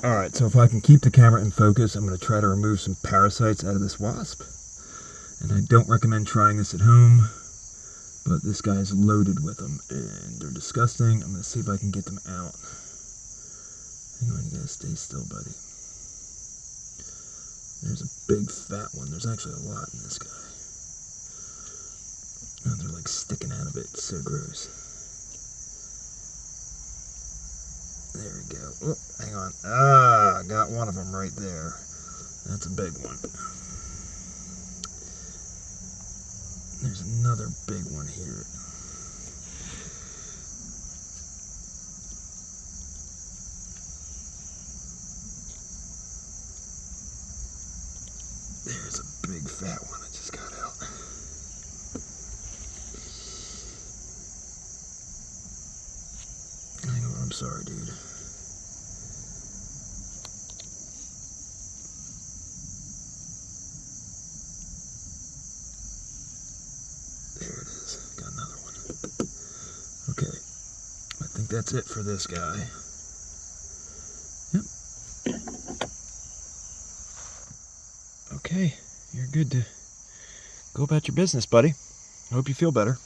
Alright, so if I can keep the camera in focus, I'm going to try to remove some parasites out of this wasp. And I don't recommend trying this at home, but this guy's loaded with them, and they're disgusting. I'm going to see if I can get them out. Hang on, you gotta stay still, buddy. There's a big fat one. There's actually a lot in this guy. Oh, they're like sticking out of it. It's so gross. There we go. Oh, hang on. Ah, got one of them right there. That's a big one. There's another big one here. There's a big fat one that just got out. Hang on, I'm sorry, dude. There it is. Got another one. Okay. I think that's it for this guy. Yep. Okay. You're good to go about your business, buddy. I hope you feel better.